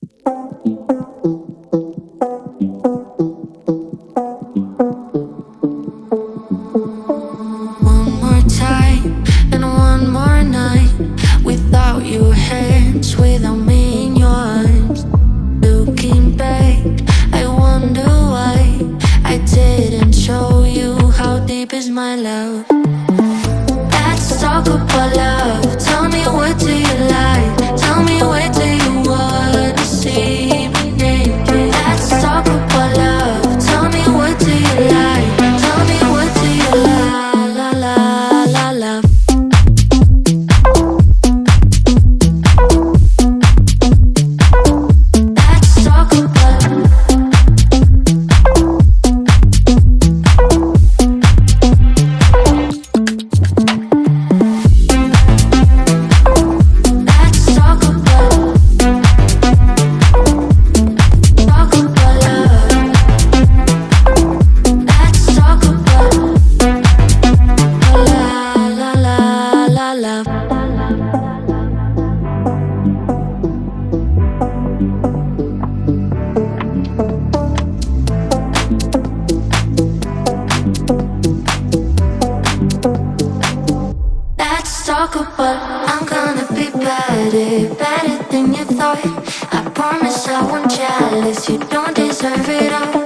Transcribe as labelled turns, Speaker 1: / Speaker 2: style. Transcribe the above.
Speaker 1: One more time and one more night without your hands, without me in your arms. Looking back, I wonder why I didn't show you how deep is my love. Let's talk about love. Tell me, what do you like? Tell me, where do you wanna see me naked? Let's talk about love. Tell me, what do you like? Tell me, what do you like? La la la la. Let's talk about let's talk about love. Let's talk about la la la la la. Let's talk about I'm gonna be better, better than you thought. I promise I won't jealous. You don't deserve it all.